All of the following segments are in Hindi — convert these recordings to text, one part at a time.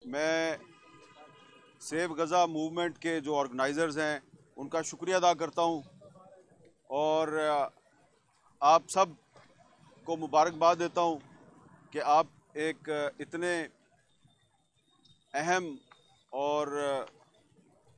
मैं सेव गज़ा मूवमेंट के जो ऑर्गेनाइज़र्स हैं उनका शुक्रिया अदा करता हूं और आप सब को मुबारकबाद देता हूं कि आप एक इतने अहम और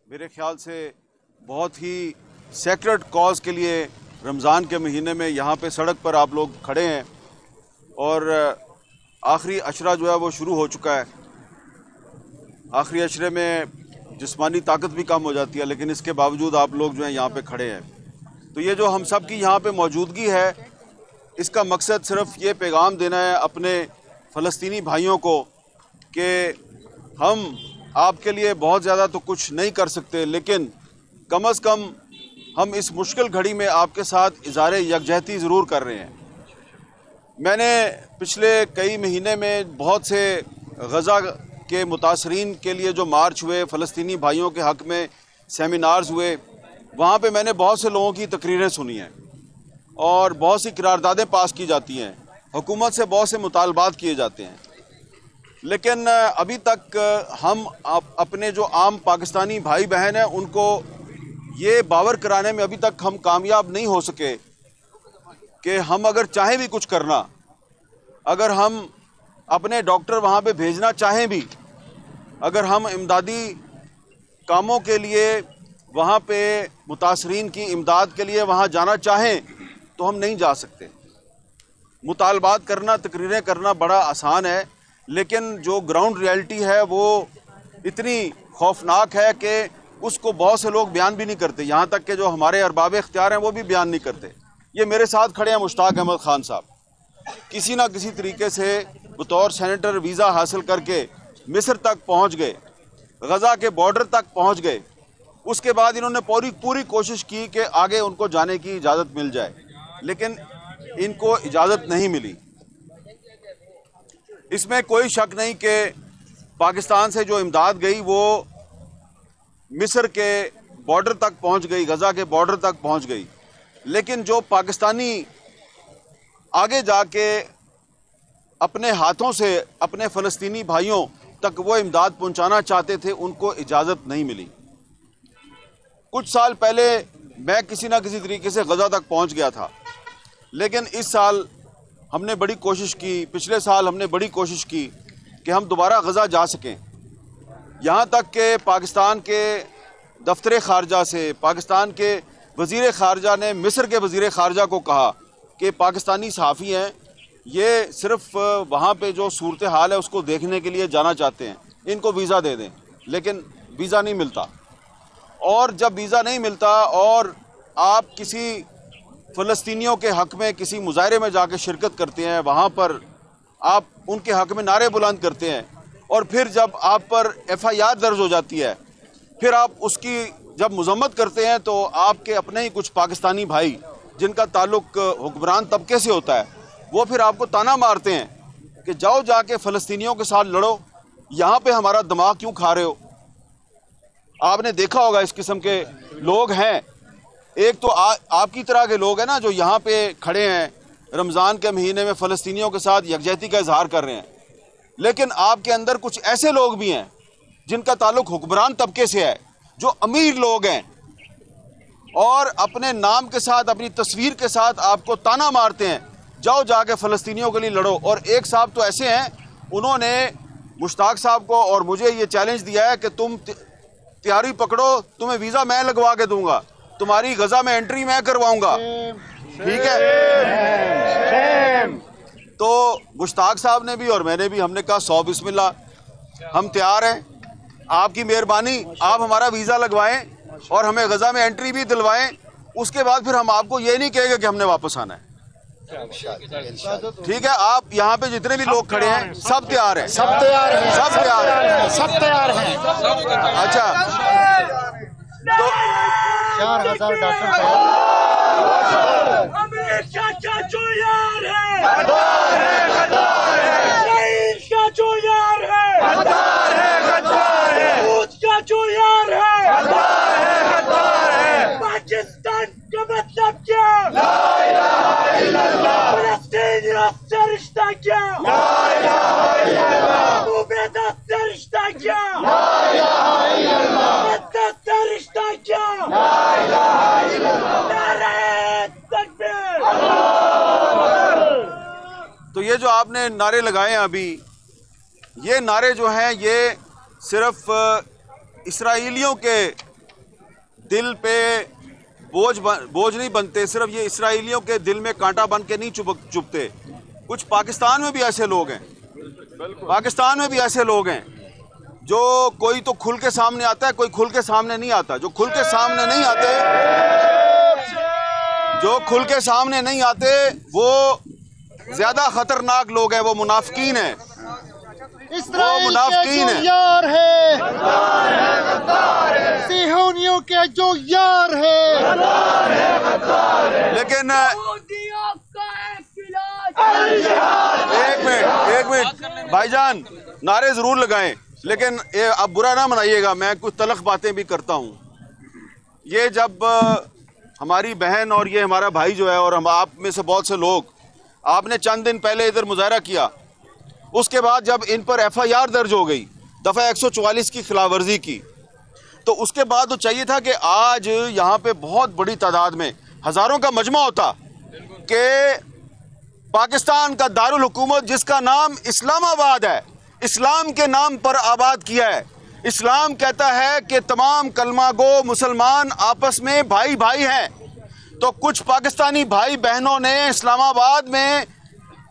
मेरे ख्याल से बहुत ही सेक्रेड कॉज के लिए रमज़ान के महीने में यहाँ पे सड़क पर आप लोग खड़े हैं और आखिरी अशरा जो है वो शुरू हो चुका है। आखिरी अशरे में जिस्मानी ताकत भी कम हो जाती है, लेकिन इसके बावजूद आप लोग जो हैं यहाँ पे खड़े हैं। तो ये जो हम सब की यहाँ पे मौजूदगी है, इसका मकसद सिर्फ ये पैगाम देना है अपने फ़लस्तीनी भाइयों को कि हम आपके लिए बहुत ज़्यादा तो कुछ नहीं कर सकते, लेकिन कम अज़ कम हम इस मुश्किल घड़ी में आपके साथ इज़हार यकजहती ज़रूर कर रहे हैं। मैंने पिछले कई महीने में बहुत से गज़ा के मुतासरीन के लिए जो मार्च हुए, फ़लस्तीनी भाइयों के हक़ में सेमिनार्स हुए, वहाँ पे मैंने बहुत से लोगों की तकरीरें सुनी हैं और बहुत सी करारदादें पास की जाती हैं, हुकूमत से बहुत से मुतालबात किए जाते हैं, लेकिन अभी तक हम अपने जो आम पाकिस्तानी भाई बहन हैं उनको ये बावर कराने में अभी तक हम कामयाब नहीं हो सके कि हम अगर चाहें भी कुछ करना, अगर हम अपने डॉक्टर वहाँ पे भेजना चाहें भी, अगर हम इमदादी कामों के लिए वहाँ पे मुतासरीन की इमदाद के लिए वहाँ जाना चाहें तो हम नहीं जा सकते। मुतालबात करना, तकरीरें करना बड़ा आसान है, लेकिन जो ग्राउंड रियलिटी है वो इतनी खौफनाक है कि उसको बहुत से लोग बयान भी नहीं करते। यहाँ तक कि जो हमारे अरबाब इख्तियार हैं वो भी बयान नहीं करते। ये मेरे साथ खड़े हैं मुश्ताक अहमद खान साहब, किसी ना किसी तरीके से बतौर सेनेटर वीज़ा हासिल करके मिस्र तक पहुँच गए, गज़ा के बॉर्डर तक पहुँच गए। उसके बाद इन्होंने पूरी कोशिश की कि आगे उनको जाने की इजाज़त मिल जाए, लेकिन इनको इजाज़त नहीं मिली। इसमें कोई शक नहीं कि पाकिस्तान से जो इमदाद गई वो मिस्र के बॉर्डर तक पहुंच गई, गज़ा के बॉर्डर तक पहुंच गई, लेकिन जो पाकिस्तानी आगे जाके अपने हाथों से अपने फ़लस्तीनी भाइयों तक वो इमदाद पहुंचाना चाहते थे, उनको इजाज़त नहीं मिली। कुछ साल पहले मैं किसी ना किसी तरीके से गज़ा तक पहुंच गया था, लेकिन इस साल हमने बड़ी कोशिश की, पिछले साल हमने बड़ी कोशिश की कि हम दोबारा गज़ा जा सकें। यहाँ तक कि पाकिस्तान के दफ्तर ख़ारजा से पाकिस्तान के वज़ीर ख़ारजा ने मिस्र के वज़ीर ख़ारजा को कहा कि पाकिस्तानी सहाफ़ी हैं, ये सिर्फ़ वहाँ पे जो सूरत हाल है उसको देखने के लिए जाना चाहते हैं, इनको वीज़ा दे दें, लेकिन वीज़ा नहीं मिलता। और जब वीज़ा नहीं मिलता और आप किसी फ़लस्तीनियों के हक़ में किसी मुज़ाहरे में जाके शिरकत करते हैं, वहाँ पर आप उनके हक़ में नारे बुलंद करते हैं, और फिर जब आप पर FIR दर्ज हो जाती है, फिर आप उसकी जब मज़म्मत करते हैं तो आपके अपने ही कुछ पाकिस्तानी भाई जिनका ताल्लुक़ हुक्मरान तबके से होता है, वो फिर आपको ताना मारते हैं कि जाओ जाके फ़लस्तीनियों के साथ लड़ो, यहाँ पे हमारा दिमाग क्यों खा रहे हो। आपने देखा होगा इस किस्म के लोग हैं। एक तो आपकी तरह के लोग हैं ना जो यहाँ पे खड़े हैं रमज़ान के महीने में फ़लस्तीनियों के साथ यकजहती का इजहार कर रहे हैं, लेकिन आपके अंदर कुछ ऐसे लोग भी हैं जिनका ताल्लुक़ हुक्मरान तबके से है, जो अमीर लोग हैं और अपने नाम के साथ, अपनी तस्वीर के साथ आपको ताना मारते हैं, जाओ जाके फ़लस्तीनियों के लिए लड़ो। और एक साहब तो ऐसे हैं, उन्होंने मुश्ताक साहब को और मुझे ये चैलेंज दिया है कि तुम तैयारी पकड़ो, तुम्हें वीज़ा मैं लगवा के दूंगा, तुम्हारी गज़ा में एंट्री मैं करवाऊंगा, ठीक है। तो मुश्ताक साहब ने भी और मैंने भी, हमने कहा 100 बिस्मिल्लाह, हम तैयार हैं, आपकी मेहरबानी, आप हमारा वीज़ा लगवाएं और हमें गज़ा में एंट्री भी दिलवाएं। उसके बाद फिर हम आपको ये नहीं कहेंगे कि हमने वापस आना है, ठीक है। आप यहाँ पे जितने भी लोग खड़े हैं सब तैयार हैं, सब तैयार हैं, सब तैयार हैं, सब तैयार हैं। अच्छा, तो 4000 डॉक्टर पाकिस्तान का मतलब क्या? ला इलाहा इल्लल्लाह। फ़लस्तीन से रिश्ता क्या? ला इलाहा इल्लल्लाह। महबूबियत से रिश्ता क्या? मदद का रिश्ता क्या? नारे तकबीर। तो ये जो आपने नारे लगाए हैं अभी, ये नारे जो हैं ये सिर्फ इसराइलियों के दिल पे बोझ नहीं बनते, सिर्फ ये इसराइलियों के दिल में कांटा बन के नहीं चुभते। कुछ पाकिस्तान में भी ऐसे लोग हैं, पाकिस्तान में भी ऐसे लोग हैं जो कोई तो खुल के सामने आता है, कोई खुल के सामने नहीं आता। जो खुल के सामने नहीं आते, जो खुल के सामने नहीं आते वो ज्यादा खतरनाक लोग हैं, वो मुनाफिकीन हैं, वो मुनाफिकीन हैं। यार है सिहोनियों के जो यार है। लेकिन एक मिनट भाईजान, नारे जरूर लगाएं, लेकिन ये अब बुरा ना मनाइएगा, मैं कुछ तलख बातें भी करता हूं। ये जब हमारी बहन और ये हमारा भाई जो है, और हम आप में से बहुत से लोग, आपने चंद दिन पहले इधर मुजाहरा किया, उसके बाद जब इन पर FIR दर्ज हो गई दफ़ा 144 की खिलाफवर्जी की, तो उसके बाद तो चाहिए था कि आज यहाँ पे बहुत बड़ी तादाद में हज़ारों का मजमा होता कि पाकिस्तान का दारुल हुकूमत जिसका नाम इस्लामाबाद है, इस्लाम के नाम पर आबाद किया है। इस्लाम कहता है कि तमाम कलमा गो मुसलमान आपस में भाई भाई हैं। तो कुछ पाकिस्तानी भाई बहनों ने इस्लामाबाद में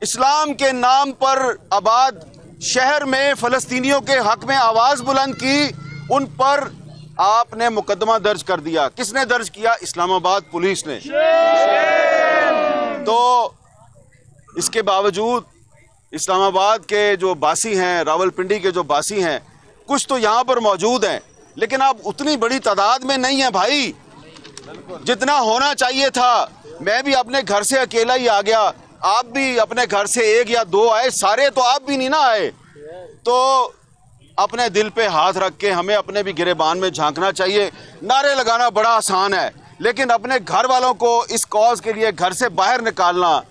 इस्लाम के नाम पर आबाद शहर में फ़लस्तीनियों के हक में आवाज़ बुलंद की, उन पर आपने मुकदमा दर्ज कर दिया। किसने दर्ज किया? इस्लामाबाद पुलिस ने। तो इसके बावजूद इस्लामाबाद के जो बासी हैं, रावलपिंडी के जो बासी हैं, कुछ तो यहाँ पर मौजूद हैं, लेकिन आप उतनी बड़ी तादाद में नहीं है भाई जितना होना चाहिए था। मैं भी अपने घर से अकेला ही आ गया, आप भी अपने घर से 1 या 2 आए, सारे तो आप भी नहीं ना आए। तो अपने दिल पे हाथ रख के हमें अपने भी गिरेबान में झांकना चाहिए। नारे लगाना बड़ा आसान है, लेकिन अपने घर वालों को इस कॉज के लिए घर से बाहर निकालना,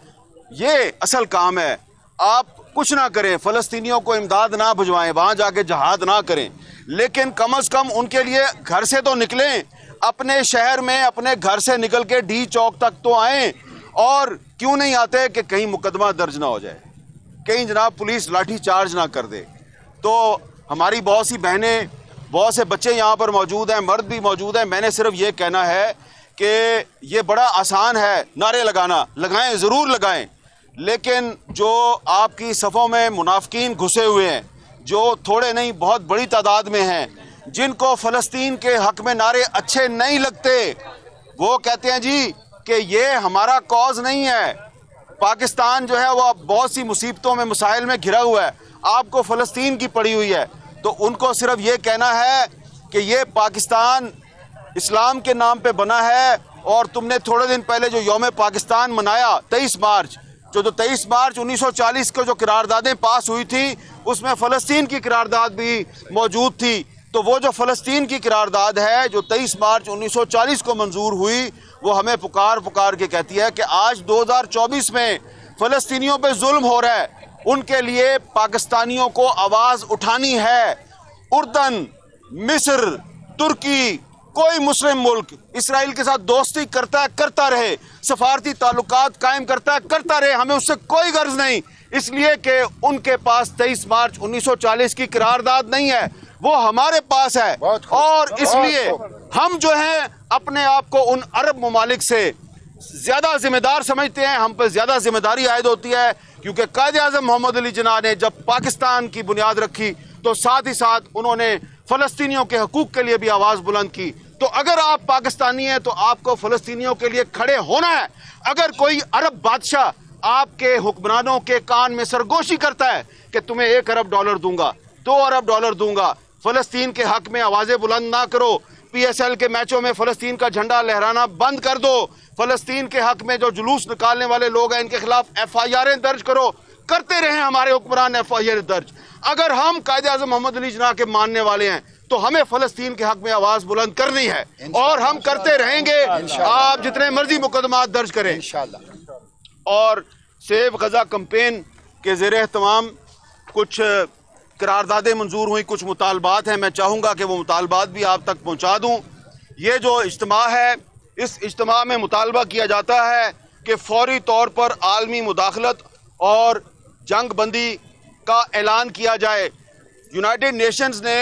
ये असल काम है। आप कुछ ना करें, फ़लस्तीनियों को इमदाद ना भिजवाएं, वहाँ जाके जहाद ना करें, लेकिन कम अज़ कम उनके लिए घर से तो निकलें। अपने शहर में अपने घर से निकल के डी चौक तक तो आएँ। और क्यों नहीं आते कि कहीं मुकदमा दर्ज ना हो जाए, कहीं जनाब पुलिस लाठी चार्ज ना कर दे। तो हमारी बहुत सी बहनें, बहुत से बच्चे यहाँ पर मौजूद हैं, मर्द भी मौजूद हैं। मैंने सिर्फ ये कहना है कि ये बड़ा आसान है नारे लगाना, लगाएं, ज़रूर लगाएं, लेकिन जो आपकी सफ़ों में मुनाफिकीन घुसे हुए हैं, जो थोड़े नहीं बहुत बड़ी तादाद में हैं, जिनको फ़लस्तीन के हक़ में नारे अच्छे नहीं लगते, वो कहते हैं जी कि ये हमारा कॉज नहीं है। पाकिस्तान जो है वो बहुत सी मुसीबतों में, मसाइल में घिरा हुआ है, आपको फ़लस्तीन की पड़ी हुई है। तो उनको सिर्फ ये कहना है कि ये पाकिस्तान इस्लाम के नाम पे बना है। और तुमने थोड़े दिन पहले जो यौम पाकिस्तान मनाया 23 मार्च, जो 23 मार्च 1940 को जो करारदादें पास हुई थी, उसमें फ़लस्तीन की करारदाद भी मौजूद थी। तो वो जो फ़लस्तीन की करारदाद है जो 23 मार्च 1940 को मंजूर हुई, वो हमें पुकार के कहती है कि आज 2024 में फ़लस्तीनियों पे जुल्म हो रहा है, उनके लिए पाकिस्तानियों को आवाज़ उठानी है। उर्दन, मिस्र, तुर्की, कोई मुस्लिम मुल्क इसराइल के साथ दोस्ती करता है, करता रहे, सफारती ताल्लुकात कायम करता है, करता रहे, हमें उससे कोई गर्ज नहीं, इसलिए कि उनके पास 23 मार्च 1940 की करारदाद नहीं है, वो हमारे पास है। और इसलिए हम जो हैं अपने आप को उन अरब ममालिक से ज़्यादा जिम्मेदार समझते हैं, हम पर ज़्यादा जिम्मेदारी आयद होती है, क्योंकि कायद-ए-आज़म मोहम्मद अली जिन्ना ने जब पाकिस्तान की बुनियाद रखी तो साथ ही साथ उन्होंने फ़लस्तीनियों के हकूक़ के लिए भी आवाज़ बुलंद की। तो अगर आप पाकिस्तानी हैं तो आपको फ़लस्तीनियों के लिए खड़े होना है। अगर कोई अरब बादशाह आपके हुक्मरानों के कान में सरगोशी करता है कि तुम्हें $1 अरब दूंगा, $2 अरब दूंगा, फ़लस्तीन के हक में आवाज़ें बुलंद ना करो, PSL के मैचों में फ़लस्तीन का झंडा लहराना बंद कर दो, फ़लस्तीन के हक में जो जुलूस निकालने वाले लोग हैं इनके खिलाफ FIR दर्ज करो, करते रहे हमारे हुक्मरान FIR दर्ज। अगर हम कायद-ए-आज़म मोहम्मद अली जिन्ना के मानने वाले हैं तो हमें फ़लस्तीन के हक में आवाज़ बुलंद करनी है, और हम करते रहेंगे। आप जितने मर्जी मुकदमा दर्ज करें। और सेव गज़ा कैंपेन के ज़ेरे एहतमाम कुछ करारदादें मंजूर हुई, कुछ मुतालबात हैं, मैं चाहूँगा कि वो मुतालबात भी आप तक पहुँचा दूँ। ये जो इज्तिमा है, इस इज्तिमा में मुतालबा किया जाता है कि फौरी तौर पर आलमी मुदाखलत और जंग बंदी का ऐलान किया जाए। यूनाइटेड नेशंस ने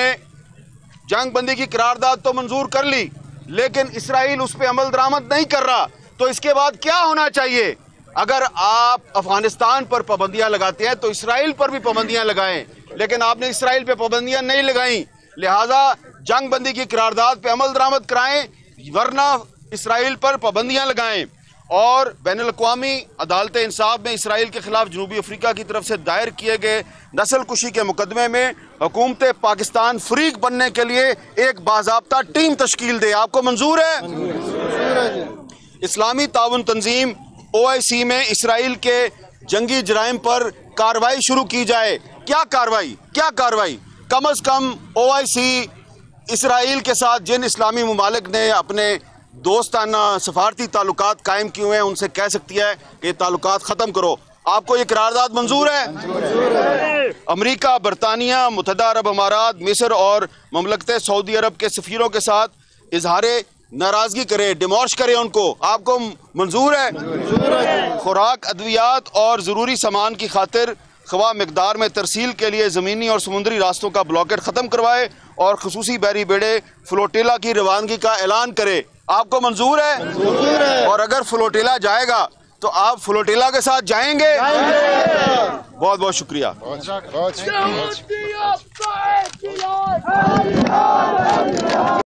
जंग बंदी की करारदाद तो मंजूर कर ली, लेकिन इसराइल उस पर अमल दरामद नहीं कर रहा। तो इसके बाद क्या होना चाहिए? अगर आप अफगानिस्तान पर पाबंदियां लगाते हैं तो इसराइल पर भी पाबंदियां लगाएं, लेकिन आपने इसराइल पे पाबंदियां नहीं लगाई। लिहाजा जंग बंदी की करारदाद पे अमल दरामद कराएं, वरना इसराइल पर पाबंदियां लगाएं। और बैनुल-अक़वामी अदालत इंसाफ में इसराइल के खिलाफ जनूबी अफ्रीका की तरफ से दायर किए गए नस्ल कुशी के मुकदमे में हुकूमत पाकिस्तान फरीक बनने के लिए एक बाज़ाब्ता टीम तश्कील दे। आपको मंजूर है? इस्लामी ताउन तंजीम OIC में इसराइल के जंगी जराइम पर कार्रवाई शुरू की जाए। क्या कार्रवाई? कम अज कम OIC इसराइल के साथ जिन इस्लामी ममालिक ने अपने दोस्ताना सफारती ताल्लुकात कायम किए हुए हैं, उनसे कह सकती है कि ताल्लुकात ख़त्म करो। आपको ये करारदाद मंजूर है? अमेरिका, बरतानिया, मुत्तहदा अरब अमारात, मिस्र और ममलकत सऊदी अरब के सफ़ीरों के साथ इजहार नाराज़गी करे, डिमॉर्श करे उनको। आपको मंजूर है? खुराक, अद्वियात और ज़रूरी सामान की खातिर ख़वा मिकदार में तरसील के लिए ज़मीनी और समुद्री रास्तों का ब्लॉकेट ख़त्म करवाए और ख़ुसूसी बहरी बेड़े फ्लोटिला की रवानगी का ऐलान करे। आपको मंजूर है? और अगर फ्लोटिला जाएगा तो आप फ्लोटिला के साथ जाएंगे? बहुत बहुत शुक्रिया।